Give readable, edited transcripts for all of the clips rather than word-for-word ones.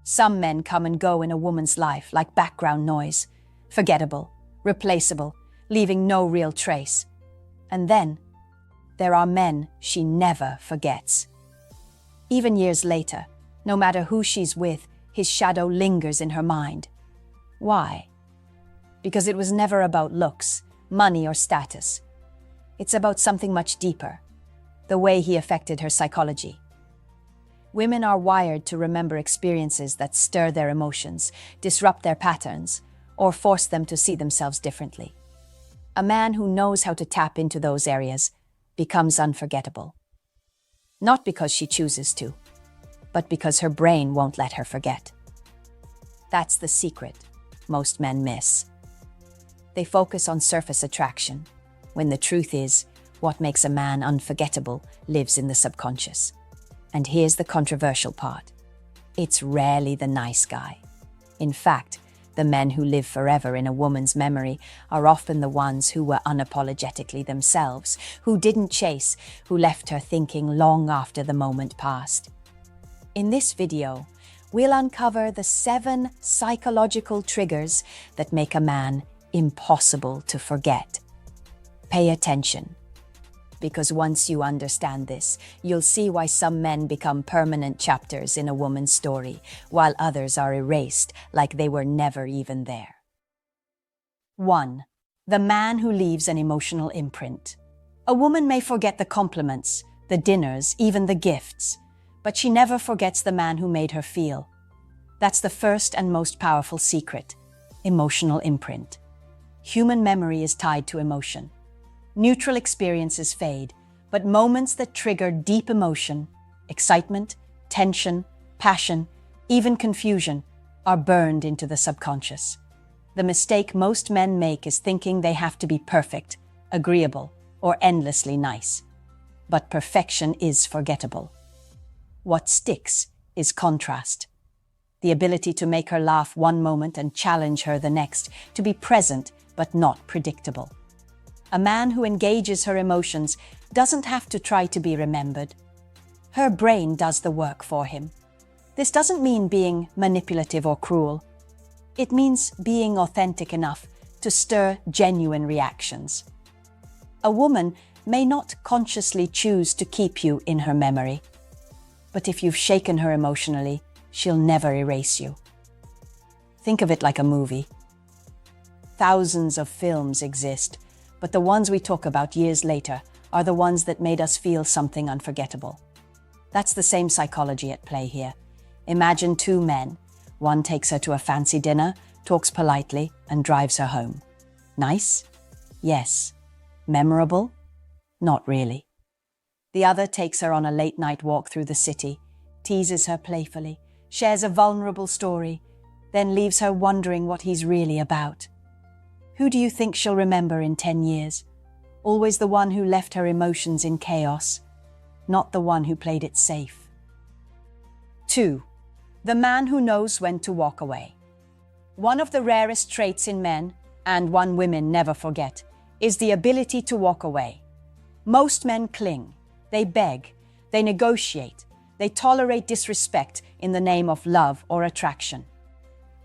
Some men come and go in a woman's life like background noise, forgettable, replaceable, leaving no real trace. And then, there are men she never forgets. Even years later, no matter who she's with, his shadow lingers in her mind. Why? Because it was never about looks, money, or status. It's about something much deeper, the way he affected her psychology. Women are wired to remember experiences that stir their emotions, disrupt their patterns, or force them to see themselves differently. A man who knows how to tap into those areas becomes unforgettable. Not because she chooses to, but because her brain won't let her forget. That's the secret most men miss. They focus on surface attraction, when the truth is, what makes a man unforgettable lives in the subconscious. And here's the controversial part. It's rarely the nice guy. In fact, the men who live forever in a woman's memory are often the ones who were unapologetically themselves, who didn't chase, who left her thinking long after the moment passed. In this video, we'll uncover the 7 psychological triggers that make a man impossible to forget. Pay attention, because once you understand this, you'll see why some men become permanent chapters in a woman's story, while others are erased like they were never even there. 1. The man who leaves an emotional imprint. A woman may forget the compliments, the dinners, even the gifts, but she never forgets the man who made her feel. That's the first and most powerful secret: emotional imprint. Human memory is tied to emotion. Neutral experiences fade, but moments that trigger deep emotion, excitement, tension, passion, even confusion, are burned into the subconscious. The mistake most men make is thinking they have to be perfect, agreeable, or endlessly nice. But perfection is forgettable. What sticks is contrast. The ability to make her laugh one moment and challenge her the next, to be present but not predictable. A man who engages her emotions doesn't have to try to be remembered. Her brain does the work for him. This doesn't mean being manipulative or cruel. It means being authentic enough to stir genuine reactions. A woman may not consciously choose to keep you in her memory, but if you've shaken her emotionally, she'll never erase you. Think of it like a movie. Thousands of films exist, but the ones we talk about years later are the ones that made us feel something unforgettable. That's the same psychology at play here. Imagine 2 men. One takes her to a fancy dinner, talks politely, and drives her home. Nice? Yes. Memorable? Not really. The other takes her on a late-night walk through the city, teases her playfully, shares a vulnerable story, then leaves her wondering what he's really about. Who do you think she'll remember in 10 years? Always the one who left her emotions in chaos, not the one who played it safe. 2. The man who knows when to walk away. One of the rarest traits in men, and one women never forget, is the ability to walk away. Most men cling, they beg, they negotiate, they tolerate disrespect in the name of love or attraction.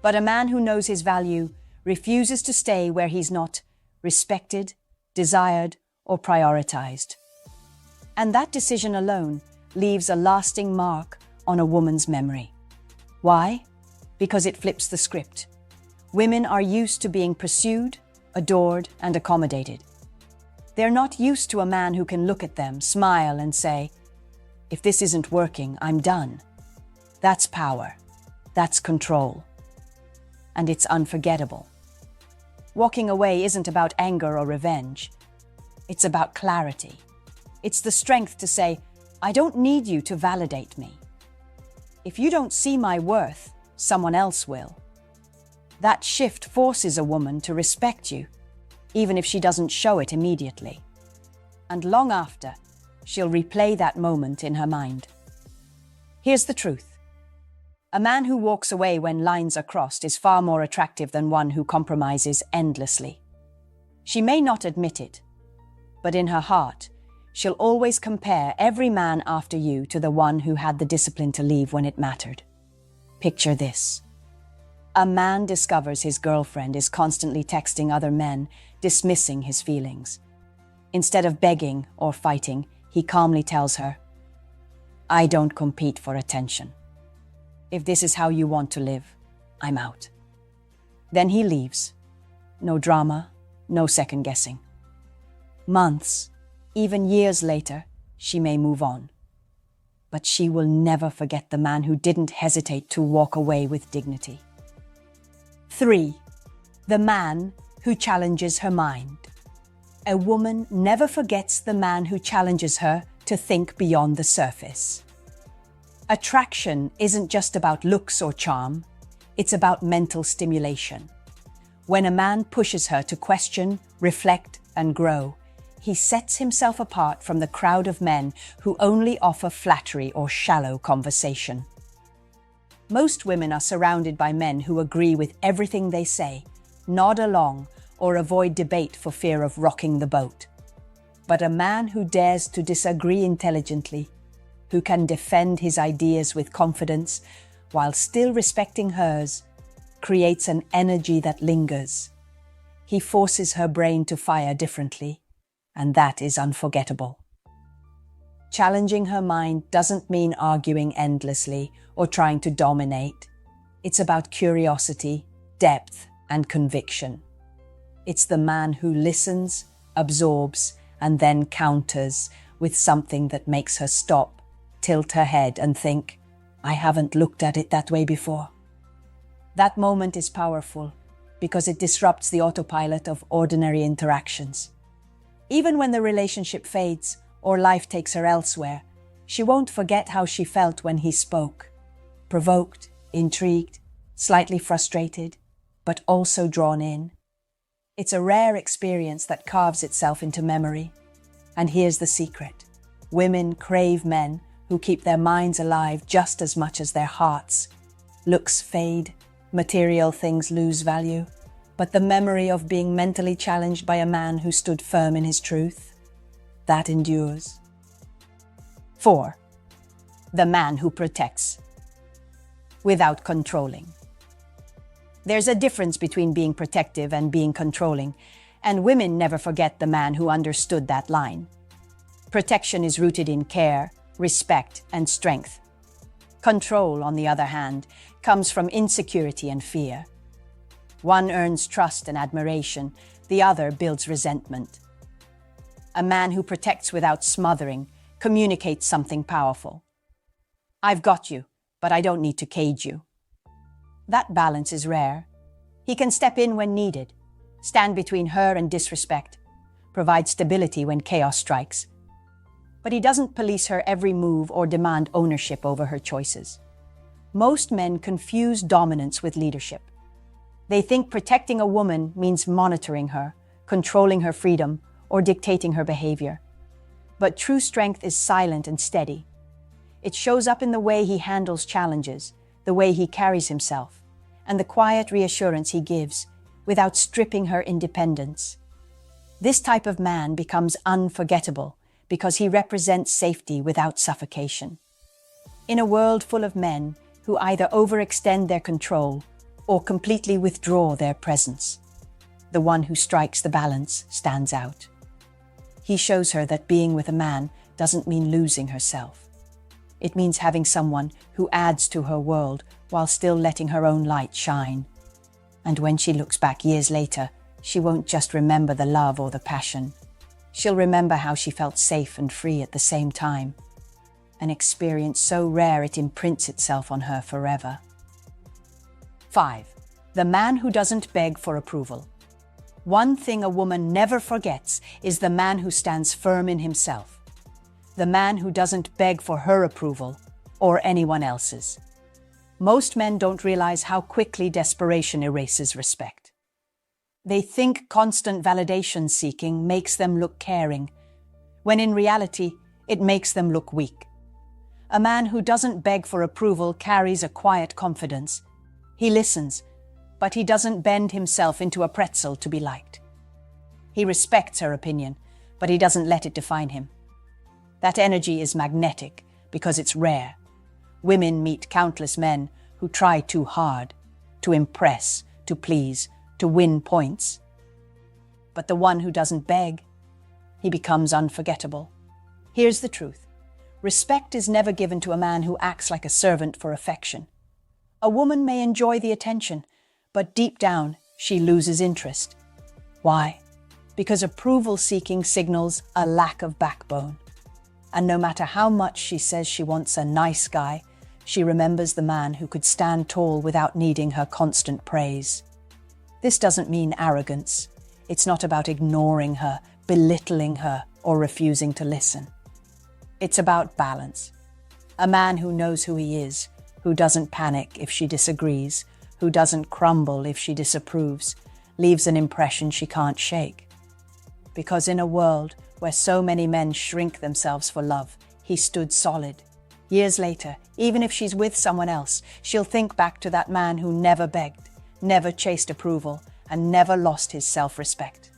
But a man who knows his value refuses to stay where he's not respected, desired, or prioritized. And that decision alone leaves a lasting mark on a woman's memory. Why? Because it flips the script. Women are used to being pursued, adored, and accommodated. They're not used to a man who can look at them, smile, and say, "If this isn't working, I'm done." That's power. That's control. And it's unforgettable. Walking away isn't about anger or revenge. It's about clarity. It's the strength to say, "I don't need you to validate me. If you don't see my worth, someone else will." That shift forces a woman to respect you, even if she doesn't show it immediately. And long after, she'll replay that moment in her mind. Here's the truth. A man who walks away when lines are crossed is far more attractive than one who compromises endlessly. She may not admit it, but in her heart, she'll always compare every man after you to the one who had the discipline to leave when it mattered. Picture this. A man discovers his girlfriend is constantly texting other men, dismissing his feelings. Instead of begging or fighting, he calmly tells her, "I don't compete for attention. If this is how you want to live, I'm out." Then he leaves. No drama, no second guessing. Months, even years later, she may move on. But she will never forget the man who didn't hesitate to walk away with dignity. 3. The man who challenges her mind. A woman never forgets the man who challenges her to think beyond the surface. Attraction isn't just about looks or charm, it's about mental stimulation. When a man pushes her to question, reflect, and grow, he sets himself apart from the crowd of men who only offer flattery or shallow conversation. Most women are surrounded by men who agree with everything they say, nod along, or avoid debate for fear of rocking the boat. But a man who dares to disagree intelligently, who can defend his ideas with confidence while still respecting hers, creates an energy that lingers. He forces her brain to fire differently, and that is unforgettable. Challenging her mind doesn't mean arguing endlessly or trying to dominate. It's about curiosity, depth, and conviction. It's the man who listens, absorbs, and then counters with something that makes her stop, tilt her head, and think, "I haven't looked at it that way before." That moment is powerful because it disrupts the autopilot of ordinary interactions. Even when the relationship fades or life takes her elsewhere, she won't forget how she felt when he spoke. Provoked, intrigued, slightly frustrated, but also drawn in. It's a rare experience that carves itself into memory. And here's the secret. Women crave men who keep their minds alive just as much as their hearts. Looks fade, material things lose value, but the memory of being mentally challenged by a man who stood firm in his truth, that endures. 4. The man who protects without controlling. There's a difference between being protective and being controlling, and women never forget the man who understood that line. Protection is rooted in care, respect, and strength. Control, on the other hand, comes from insecurity and fear. One earns trust and admiration, the other builds resentment. A man who protects without smothering communicates something powerful. "I've got you, but I don't need to cage you." That balance is rare. He can step in when needed, stand between her and disrespect, provide stability when chaos strikes. But he doesn't police her every move or demand ownership over her choices. Most men confuse dominance with leadership. They think protecting a woman means monitoring her, controlling her freedom, or dictating her behavior. But true strength is silent and steady. It shows up in the way he handles challenges, the way he carries himself, and the quiet reassurance he gives without stripping her independence. This type of man becomes unforgettable because he represents safety without suffocation. In a world full of men who either overextend their control or completely withdraw their presence, the one who strikes the balance stands out. He shows her that being with a man doesn't mean losing herself. It means having someone who adds to her world while still letting her own light shine. And when she looks back years later, she won't just remember the love or the passion. She'll remember how she felt safe and free at the same time. An experience so rare it imprints itself on her forever. 5. The man who doesn't beg for approval. One thing a woman never forgets is the man who stands firm in himself. The man who doesn't beg for her approval or anyone else's. Most men don't realize how quickly desperation erases respect. They think constant validation seeking makes them look caring, when in reality, it makes them look weak. A man who doesn't beg for approval carries a quiet confidence. He listens, but he doesn't bend himself into a pretzel to be liked. He respects her opinion, but he doesn't let it define him. That energy is magnetic because it's rare. Women meet countless men who try too hard, to impress, to please, to win points. But the one who doesn't beg, he becomes unforgettable. Here's the truth. Respect is never given to a man who acts like a servant for affection. A woman may enjoy the attention, but deep down, she loses interest. Why? Because approval-seeking signals a lack of backbone. And no matter how much she says she wants a nice guy, she remembers the man who could stand tall without needing her constant praise. This doesn't mean arrogance. It's not about ignoring her, belittling her, or refusing to listen. It's about balance. A man who knows who he is, who doesn't panic if she disagrees, who doesn't crumble if she disapproves, leaves an impression she can't shake. Because in a world where so many men shrink themselves for love, he stood solid. Years later, even if she's with someone else, she'll think back to that man who never begged, never chased approval, and never lost his self-respect.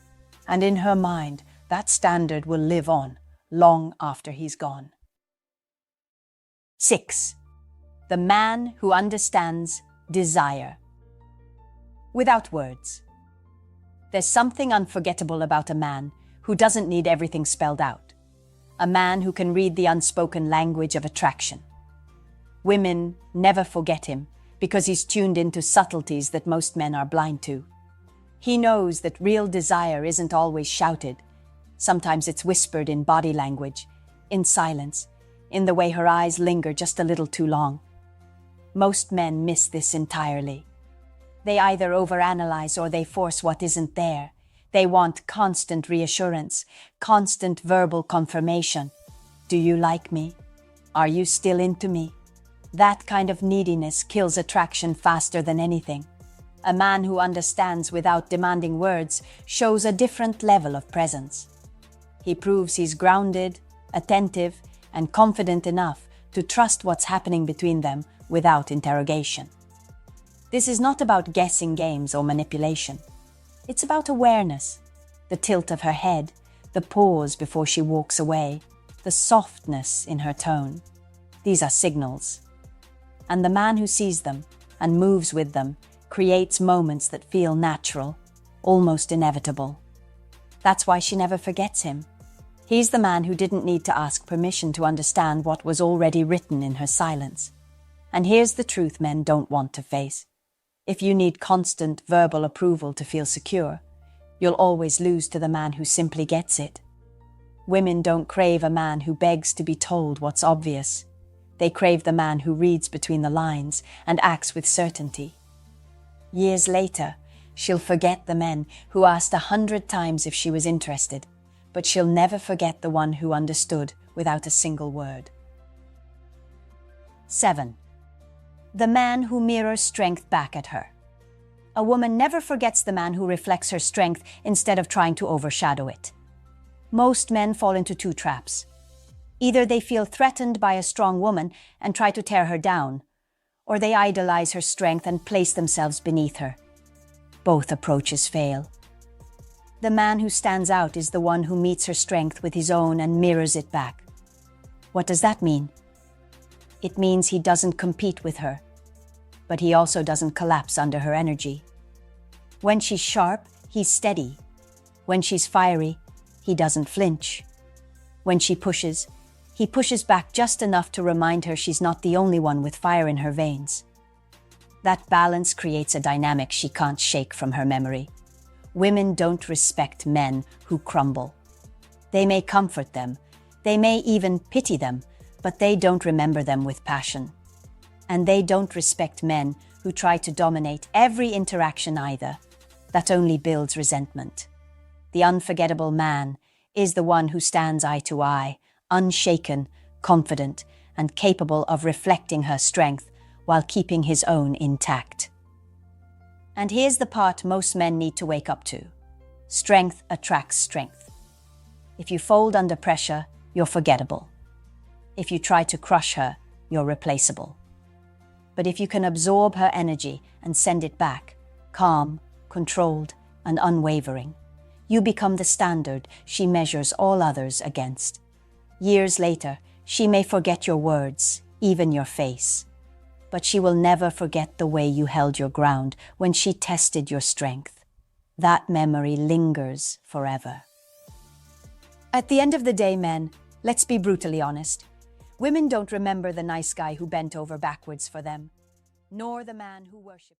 And in her mind, that standard will live on, long after he's gone. 6. The man who understands desire. Without words. There's something unforgettable about a man who doesn't need everything spelled out. A man who can read the unspoken language of attraction. Women never forget him because he's tuned into subtleties that most men are blind to. He knows that real desire isn't always shouted. Sometimes it's whispered in body language, in silence, in the way her eyes linger just a little too long. Most men miss this entirely. They either overanalyze or they force what isn't there. They want constant reassurance, constant verbal confirmation. Do you like me? Are you still into me? That kind of neediness kills attraction faster than anything. A man who understands without demanding words shows a different level of presence. He proves he's grounded, attentive, and confident enough to trust what's happening between them without interrogation. This is not about guessing games or manipulation. It's about awareness, the tilt of her head, the pause before she walks away, the softness in her tone. These are signals. And the man who sees them and moves with them creates moments that feel natural, almost inevitable. That's why she never forgets him. He's the man who didn't need to ask permission to understand what was already written in her silence. And here's the truth men don't want to face. If you need constant verbal approval to feel secure, you'll always lose to the man who simply gets it. Women don't crave a man who begs to be told what's obvious. They crave the man who reads between the lines and acts with certainty. Years later, she'll forget the men who asked 100 times if she was interested, but she'll never forget the one who understood without a single word. 7. The man who mirrors strength back at her. A woman never forgets the man who reflects her strength instead of trying to overshadow it. Most men fall into two traps. Either they feel threatened by a strong woman and try to tear her down, or they idolize her strength and place themselves beneath her. Both approaches fail. The man who stands out is the one who meets her strength with his own and mirrors it back. What does that mean? It means he doesn't compete with her, but he also doesn't collapse under her energy. When she's sharp, he's steady. When she's fiery, he doesn't flinch. When she pushes, he pushes back just enough to remind her she's not the only one with fire in her veins. That balance creates a dynamic she can't shake from her memory. Women don't respect men who crumble. They may comfort them, they may even pity them, but they don't remember them with passion. And they don't respect men who try to dominate every interaction either. That only builds resentment. The unforgettable man is the one who stands eye to eye, unshaken, confident, and capable of reflecting her strength while keeping his own intact. And here's the part most men need to wake up to. Strength attracts strength. If you fold under pressure, you're forgettable. If you try to crush her, you're replaceable. But if you can absorb her energy and send it back, calm, controlled, and unwavering, you become the standard she measures all others against. Years later, she may forget your words, even your face. but she will never forget the way you held your ground when she tested your strength. That memory lingers forever. At the end of the day, men, let's be brutally honest. Women don't remember the nice guy who bent over backwards for them, nor the man who worshipped.